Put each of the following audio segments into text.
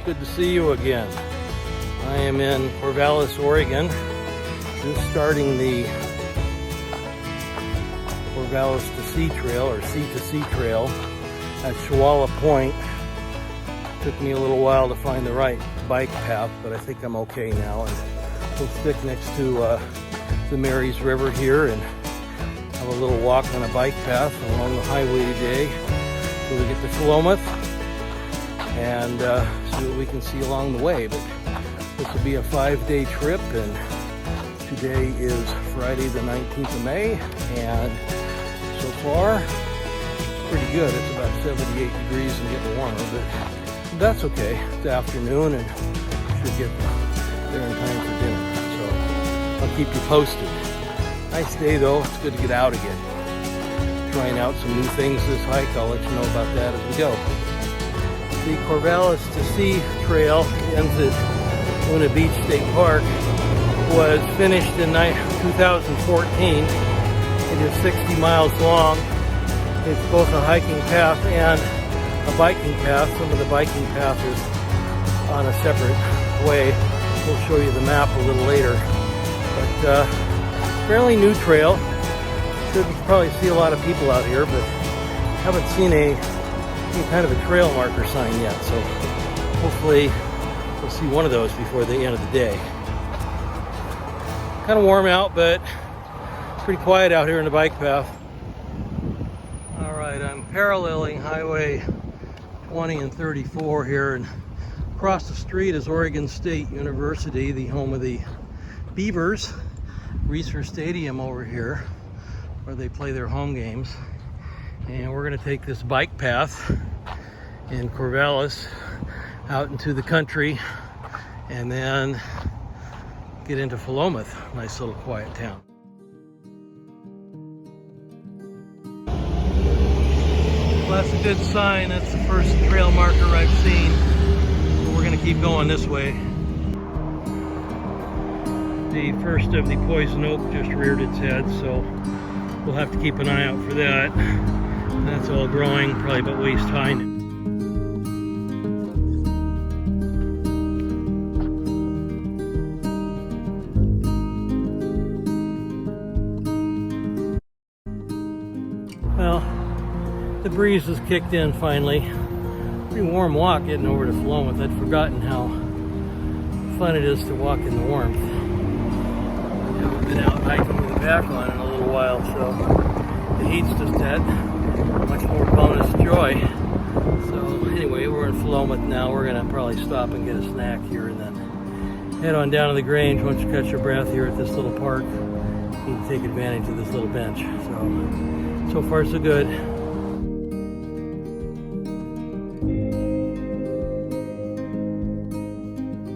good to see you again. I am in Corvallis, Oregon, just starting the Corvallis to Sea Trail, or C2C Trail, at Shawala Point. Took me a little while to find the right bike path, but I think I'm okay now. And we'll stick next to the Marys River here and have a little walk on a bike path along the highway today till we get to Philomath and see what we can see along the way. But this will be a 5-day trip, and today is Friday the 19th of May, and so far it's pretty good. It's about 78 degrees and getting warmer, but that's okay. It's afternoon and should get there in time for dinner, so I'll keep you posted. Nice day though, it's good to get out again. Trying out some new things this hike. I'll let you know about that as we go. The Corvallis to Sea Trail ends at Ona Beach State Park. Was finished in 2014. It is 60 miles long. It's both a hiking path and a biking path. Some of the biking path is on a separate way. We'll show you the map a little later. But fairly new trail. Should probably see a lot of people out here, but haven't seen any kind of a trail marker sign yet. So hopefully we'll see one of those before the end of the day. Kind of warm out, but pretty quiet out here in the bike path. All right, I'm paralleling Highway 20 and 34 here, and across the street is Oregon State University, the home of the Beavers. Reeser Stadium over here, where they play their home games. And we're gonna take this bike path in Corvallis out into the country, and then get into Philomath, nice little quiet town. Well, that's a good sign. That's the first trail marker I've seen. But we're gonna keep going this way. The first of the poison oak just reared its head, so we'll have to keep an eye out for that. That's all growing, probably about waist high. Well, the breeze has kicked in finally. Pretty warm walk getting over to Philomath. I'd forgotten how fun it is to walk in the warmth. I haven't been out hiking with the back on in a little while, so the heat's just had much more bonus joy. So anyway, we're in Philomath now. We're gonna probably stop and get a snack here and then head on down to the Grange. Once you catch your breath here at this little park, you can take advantage of this little bench. So far so good.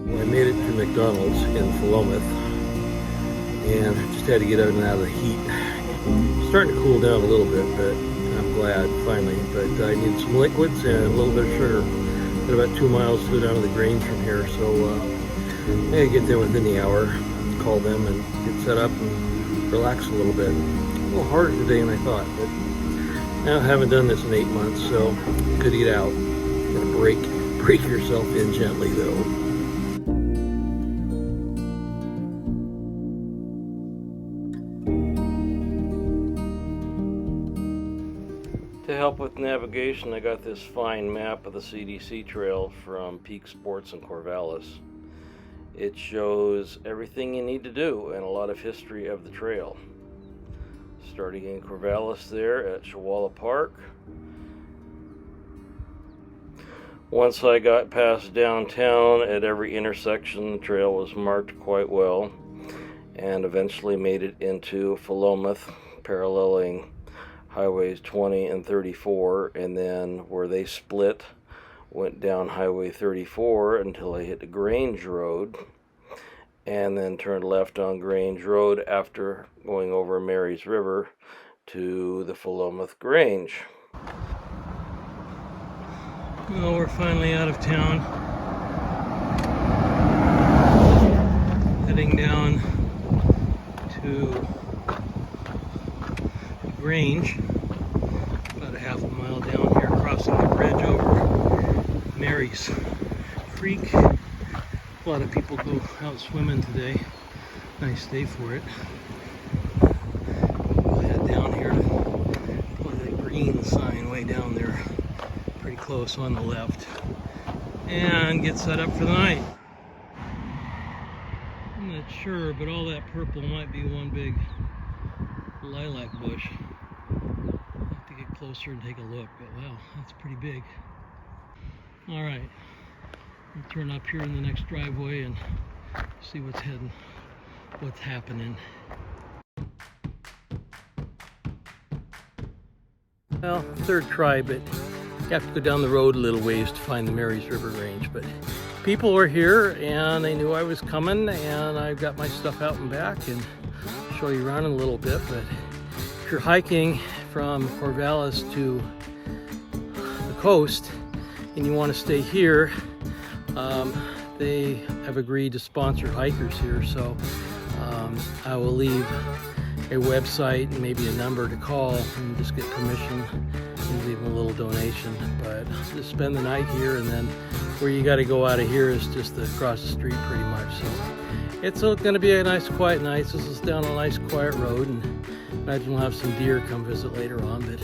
Well, I made it to McDonald's in Philomath, and just had to get out and out of the heat. It's starting to cool down a little bit, but I'm glad finally. But I need some liquids and a little bit of sugar. Got about 2 miles to go down to the Grange from here, so I gotta get there within the hour. Call them and get set up and relax a little bit. A little harder today than I thought, but now I haven't done this in 8 months, so good to get out. Gotta break yourself in gently though. To help with navigation, I got this fine map of the CDC trail from Peak Sports in Corvallis. It shows everything you need to do and a lot of history of the trail. Starting in Corvallis there at Shawala Park. Once I got past downtown, at every intersection the trail was marked quite well, and eventually made it into Philomath, paralleling highways 20 and 34, and then where they split, went down highway 34 until I hit the Grange Road, and then turned left on Grange Road after going over Marys River to the Philomath Grange. Well, we're finally out of town. Heading down to Grange, about a half a mile down here, crossing the bridge over Marys creek. A lot of people go out swimming today. Nice day for it. We'll head down here to that green sign way down there, pretty close on the left, and get set up for the night. I'm not sure, but all that purple might be one big lilac bush. I'll have to get closer and take a look, but wow, that's pretty big. All right, we'll turn up here in the next driveway and see what's happening. Well, third try, but you have to go down the road a little ways to find the Marys River Grange. But people were here and they knew I was coming, and I've got my stuff out and back and show you around in a little bit. But if you're hiking from Corvallis to the coast and you want to stay here, they have agreed to sponsor hikers here, so I will leave a website and maybe a number to call and just get permission and leave them a little donation. But just spend the night here, and then where you got to go out of here is just across the street pretty much. So it's going to be a nice quiet night. This is down a nice quiet road, and imagine we'll have some deer come visit later on, but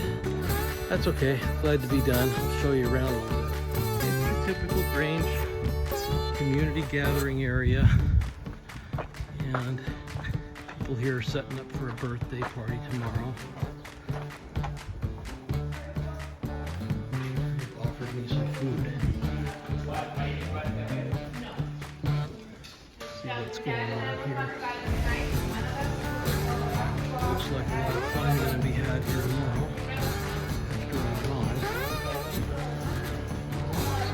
that's okay. Glad to be done. I'll show you around a little bit. It's a typical Grange community gathering area, and people here are setting up for a birthday party tomorrow. They've offered me some food. See what's going on here. Looks like a lot of fun going to be had here tomorrow after I'm gone.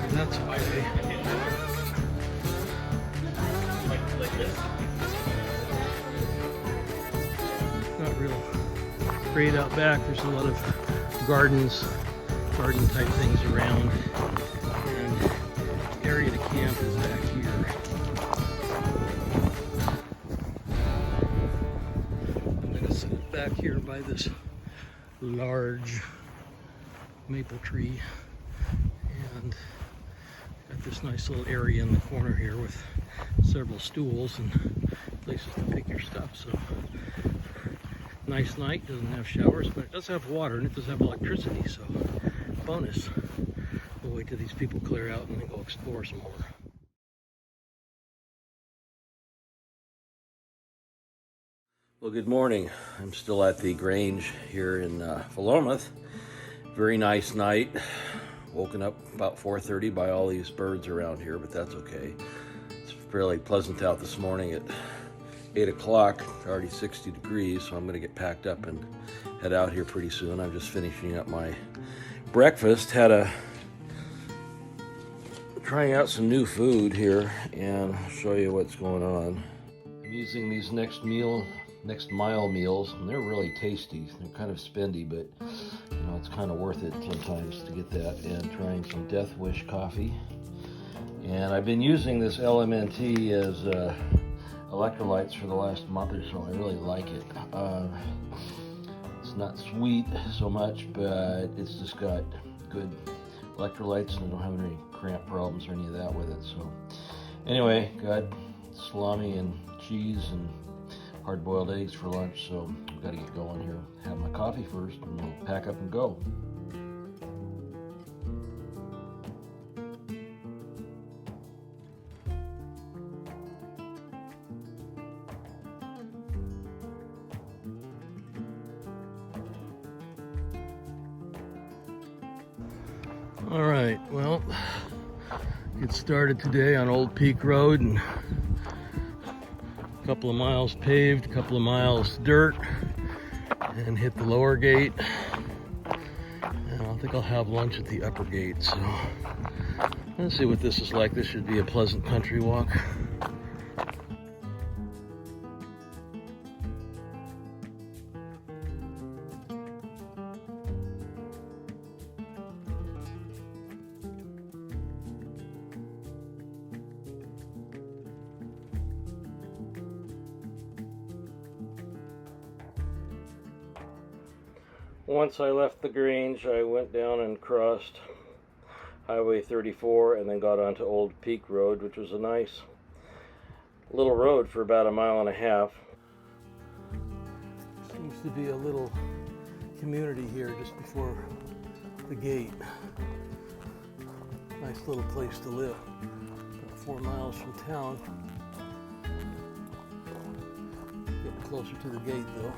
So that's okay. Not real great out back. There's a lot of garden type things around, and the area to camp is back here. I'm going to sit back here by this large maple tree, and got this nice little area in the corner here with several stools and places to pick your stuff. So nice night. Doesn't have showers, but it does have water, and it does have electricity, so bonus. We'll wait till these people clear out and then go explore some more. Well, good morning. I'm still at the Grange here in Philomath. Very nice night. Woken up about 4:30 by all these birds around here, but that's okay. It's fairly pleasant out this morning at 8 o'clock, already 60 degrees, so I'm going to get packed up and head out here pretty soon. I'm just finishing up my breakfast. Trying out some new food here, and I'll show you what's going on. I'm using these next mile meals, and they're really tasty. They're kind of spendy, but you know, it's kind of worth it sometimes to get that. And trying some Death Wish coffee. And I've been using this LMNT as electrolytes for the last month or so. I really like it. It's not sweet so much, but it's just got good electrolytes, and I don't have any cramp problems or any of that with it. So anyway, got salami and cheese and hard-boiled eggs for lunch, so I've got to get going here. Have my coffee first, and we'll pack up and go. All right, well, get started today on Old Peak Road, and a couple of miles paved, a couple of miles dirt, and hit the lower gate. And I think I'll have lunch at the upper gate, so let's see what this is like. This should be a pleasant country walk. Once I left the Grange, I went down and crossed Highway 34 and then got onto Old Peak Road, which was a nice little road for about a mile and a half. Seems to be a little community here just before the gate. Nice little place to live. About 4 miles from town. Getting closer to the gate though.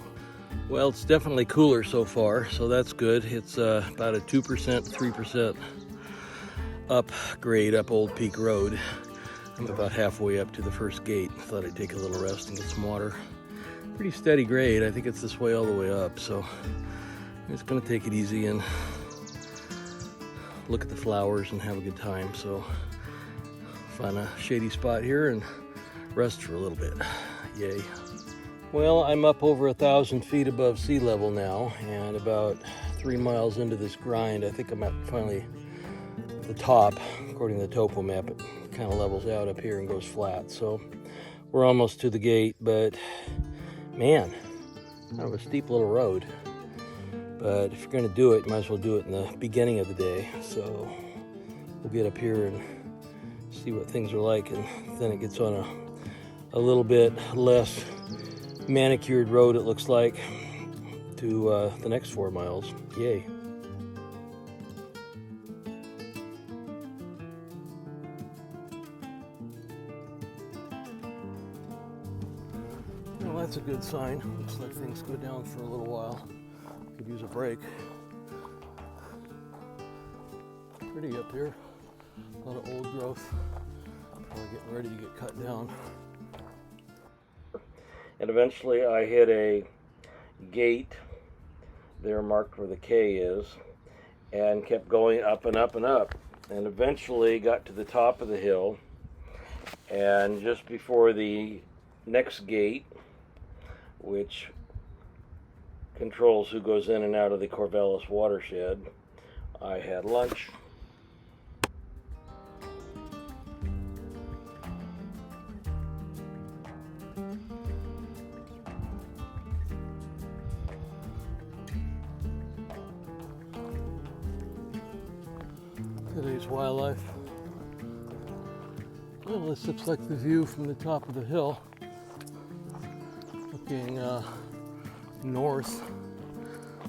Well, it's definitely cooler so far, so that's good. It's about a 2%, 3% upgrade up Old Peak Road. I'm about halfway up to the first gate. Thought I'd take a little rest and get some water. Pretty steady grade. I think it's this way all the way up, so I'm just gonna take it easy and look at the flowers and have a good time. So find a shady spot here and rest for a little bit. Yay. Well, I'm up over 1,000 feet above sea level now, and about 3 miles into this grind, I think I'm at finally the top. According to the topo map, it kind of levels out up here and goes flat. So we're almost to the gate, but man, kind of a steep little road. But if you're going to do it, you might as well do it in the beginning of the day. So we'll get up here and see what things are like, and then it gets on a little bit less manicured road, it looks like, to the next 4 miles. Yay. Well, that's a good sign. Looks like things go down for a little while. Could use a break. Pretty up here. A lot of old growth. Probably getting ready to get cut down. And eventually I hit a gate there marked where the K is, and kept going up and up and up, and eventually got to the top of the hill, and just before the next gate, which controls who goes in and out of the Corvallis watershed, I had lunch. Today's wildlife. Well, this looks like the view from the top of the hill, looking north.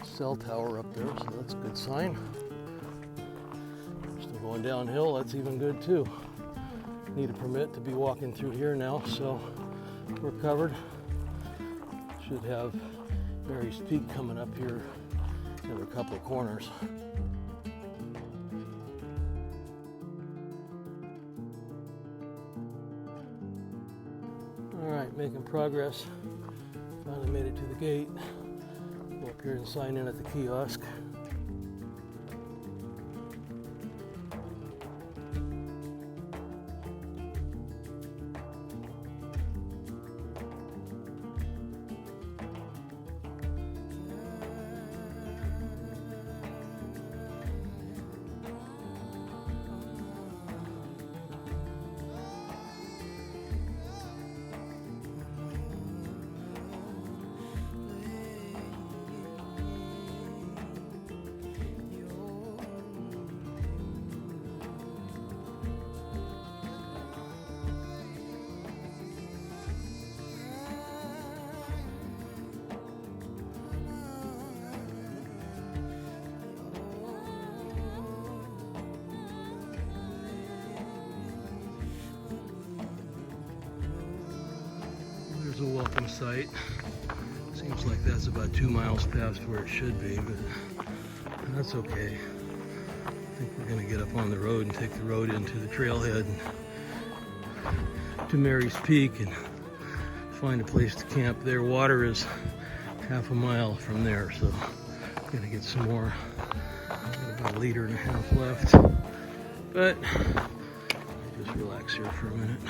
Cell tower up there, so that's a good sign. Still going downhill, that's even good too. Need a permit to be walking through here now, so we're covered. Should have Marys Peak coming up here every couple of corners. Alright, making progress. Finally made it to the gate. Go up here and sign in at the kiosk. There's a welcome site. Seems like that's about 2 miles past where it should be, but that's okay. I think we're gonna get up on the road and take the road into the trailhead to Marys Peak and find a place to camp there. Water is half a mile from there, so I'm gonna get some more. Got about 1.5 liters left, but I'll just relax here for a minute.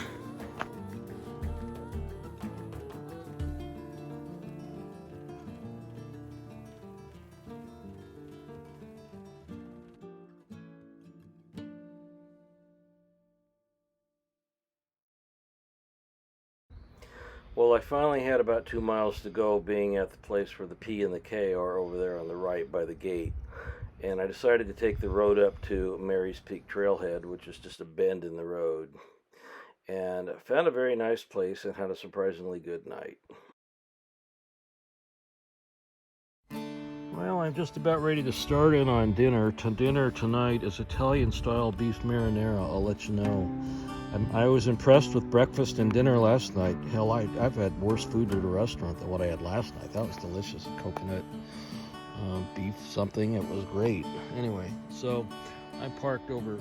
Well, I finally had about 2 miles to go, being at the place where the P and the K are over there on the right by the gate. and I decided to take the road up to Marys Peak Trailhead, which is just a bend in the road, and I found a very nice place and had a surprisingly good night. Well, I'm just about ready to start in on dinner. Dinner tonight is Italian-style beef marinara, I'll let you know. I was impressed with breakfast and dinner last night. Hell, I've had worse food at a restaurant than what I had last night. That was delicious. Coconut beef something. It was great. Anyway, so I parked over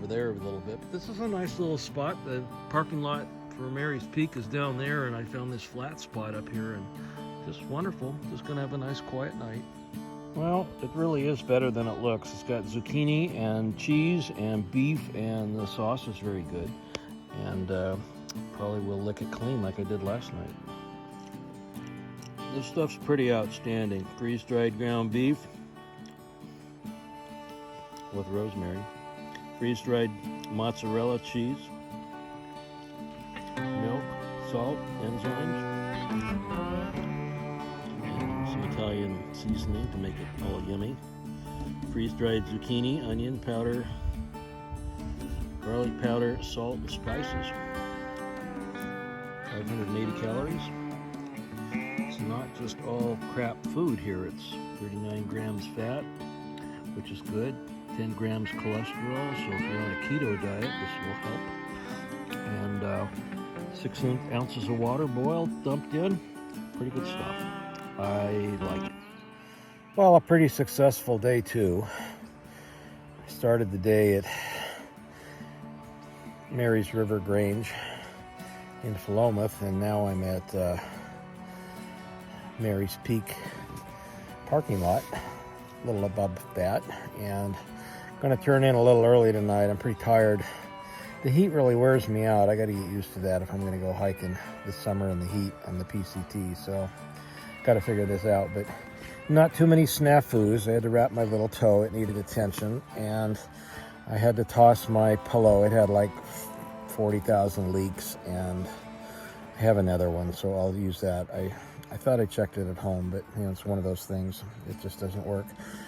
there a little bit. But this is a nice little spot. The parking lot for Marys Peak is down there, and I found this flat spot up here, and just wonderful. Just gonna have a nice quiet night. Well, it really is better than it looks. It's got zucchini and cheese and beef, and the sauce is very good. And probably will lick it clean like I did last night. This stuff's pretty outstanding. Freeze-dried ground beef with rosemary. Freeze-dried mozzarella cheese. Milk, salt, enzymes. And some Italian seasoning to make it all yummy. Freeze-dried zucchini, onion powder, garlic powder, salt, and spices. 580 calories. It's not just all crap food here. It's 39 grams fat, which is good. 10 grams cholesterol, so if you're on a keto diet, this will help. And 6 ounces of water boiled, dumped in. Pretty good stuff. I like it. Well, a pretty successful day too. I started the day at Marys River Grange in Philomath, and now I'm at Marys Peak parking lot, a little above that, and going to turn in a little early tonight. I'm pretty tired. The heat really wears me out. I got to get used to that if I'm going to go hiking this summer in the heat on the PCT, so got to figure this out. But not too many snafus. I had to wrap my little toe. It needed attention, and I had to toss my pillow. It had like 40,000 leaks, and I have another one, so I'll use that. I thought I checked it at home, but you know, it's one of those things. It just doesn't work.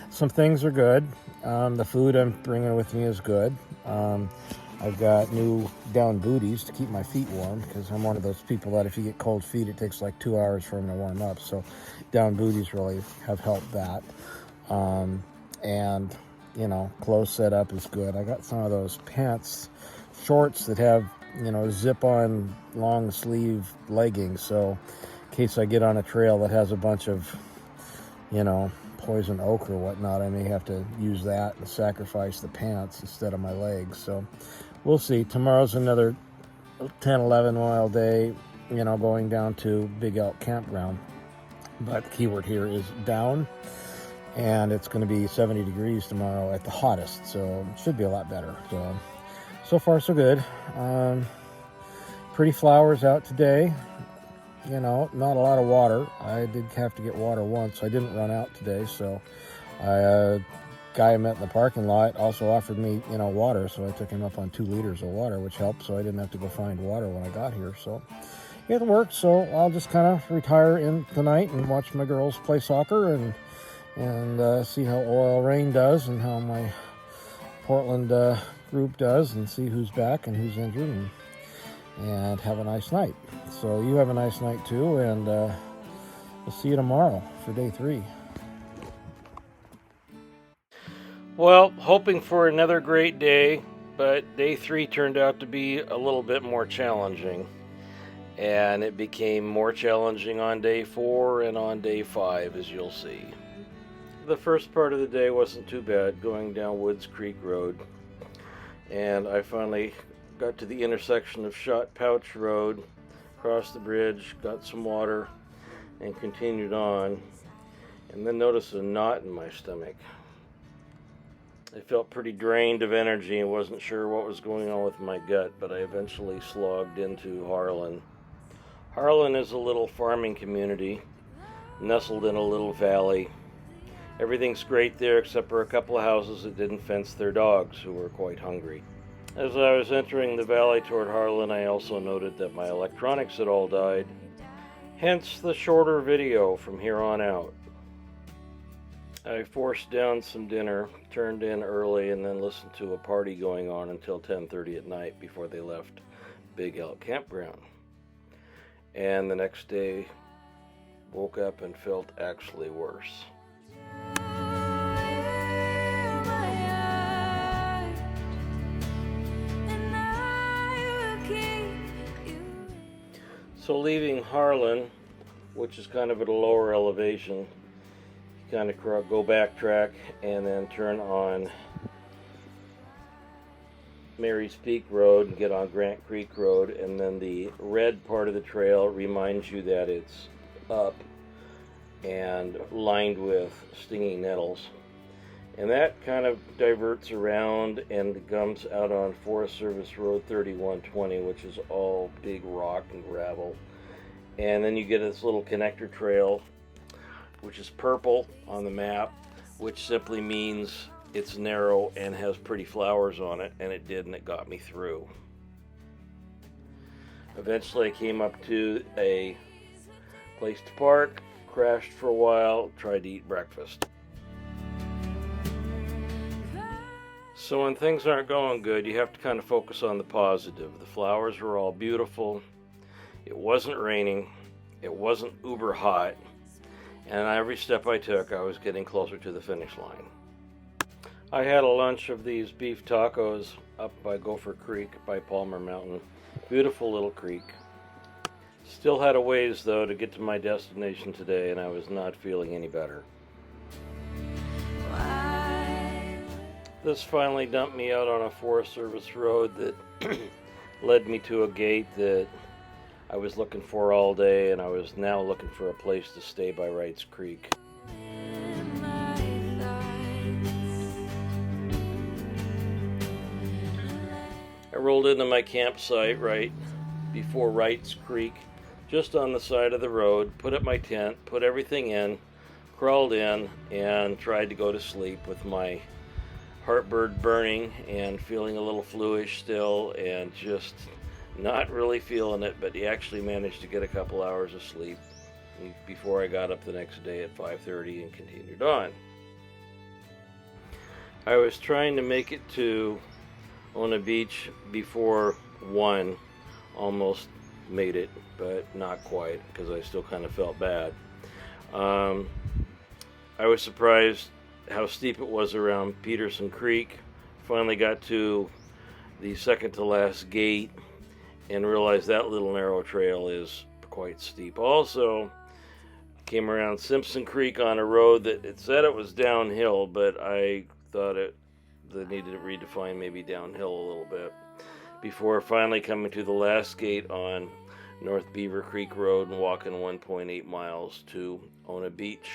Some things are good. The food I'm bringing with me is good. I've got new down booties to keep my feet warm, because I'm one of those people that if you get cold feet, it takes like 2 hours for them to warm up. So down booties really have helped that. And, you know, clothes setup is good. I got some of those pants, shorts that have, you know, zip-on long sleeve leggings. So in case I get on a trail that has a bunch of, you know, poison oak or whatnot, I may have to use that and sacrifice the pants instead of my legs. So we'll see. Tomorrow's another 10-11 mile day, you know, going down to Big Elk Campground. But the keyword here is down, and it's going to be 70 degrees tomorrow at the hottest, so it should be a lot better. So far so good. Pretty flowers out today. You know, not a lot of water. I did have to get water once. I didn't run out today, so guy I met in the parking lot also offered me, you know, water, so I took him up on 2 liters of water, which helped, so I didn't have to go find water when I got here. So it worked. So I'll just kind of retire in tonight and watch my girls play soccer and see how Oil Rain does and how my Portland group does, and see who's back and who's injured, and have a nice night. So you have a nice night too, and we'll see you tomorrow for day 3. Well, hoping for another great day, but day 3 turned out to be a little bit more challenging, and it became more challenging on day 4 and on day 5, as you'll see. The first part of the day wasn't too bad, going down Woods Creek Road, and I finally got to the intersection of Shot Pouch Road, crossed the bridge, got some water, and continued on, and then noticed a knot in my stomach. I felt pretty drained of energy and wasn't sure what was going on with my gut, but I eventually slogged into Harlan. Harlan is a little farming community, nestled in a little valley. Everything's great there except for a couple of houses that didn't fence their dogs, who were quite hungry. As I was entering the valley toward Harlan, I also noted that my electronics had all died, hence the shorter video from here on out. I forced down some dinner, turned in early, and then listened to a party going on until 10:30 at night before they left Big Elk Campground. And the next day, woke up and felt actually worse. So leaving Harlan, which is kind of at a lower elevation, you kind of go backtrack and then turn on Marys Peak Road and get on Grant Creek Road, and then the red part of the trail reminds you that it's up and lined with stinging nettles. And that kind of diverts around and comes out on Forest Service Road 3120, which is all big rock and gravel. And then you get this little connector trail, which is purple on the map, which simply means it's narrow and has pretty flowers on it, and it did, and it got me through. Eventually I came up to a place to park, crashed for a while, tried to eat breakfast. So when things aren't going good, you have to kind of focus on the positive. The flowers were all beautiful. It wasn't raining. It wasn't uber hot. And every step I took, I was getting closer to the finish line. I had a lunch of these beef tacos up by Gopher Creek by Palmer Mountain. Beautiful little creek. Still had a ways though to get to my destination today, and I was not feeling any better. This finally dumped me out on a Forest Service road that led me to a gate that I was looking for all day, and I was now looking for a place to stay by Wrights Creek. I rolled into my campsite right before Wrights Creek, just on the side of the road, put up my tent, put everything in, crawled in, and tried to go to sleep with my heartburn burning and feeling a little fluish still and just not really feeling it, but he actually managed to get a couple hours of sleep before I got up the next day at 5:30 and continued on. I was trying to make it to Ona Beach before 1, almost made it, but not quite because I still kind of felt bad. I was surprised how steep it was around Peterson Creek. Finally got to the second to last gate and realized that little narrow trail is quite steep. Also came around Simpson Creek on a road that it said it was downhill, but I thought they needed to redefine maybe downhill a little bit before finally coming to the last gate on North Beaver Creek Road and walking 1.8 miles to Ona Beach,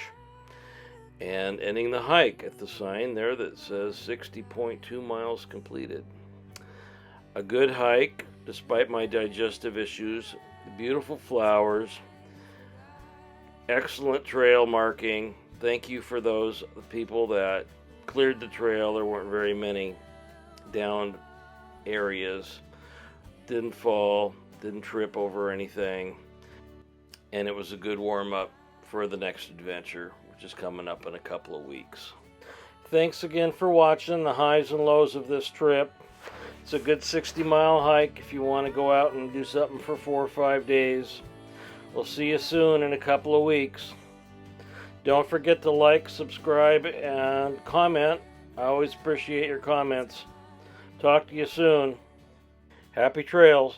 and ending the hike at the sign there that says 60.2 miles completed. A good hike despite my digestive issues, beautiful flowers, excellent trail marking. Thank you for those people that cleared the trail. There weren't very many downed areas. Didn't fall, didn't trip over anything, and it was a good warm-up for the next adventure, which is coming up in a couple of weeks. Thanks again for watching the highs and lows of this trip. It's a good 60-mile hike if you want to go out and do something for 4 or 5 days. We'll see you soon in a couple of weeks. Don't forget to like, subscribe, and comment. I always appreciate your comments. Talk to you soon. Happy trails.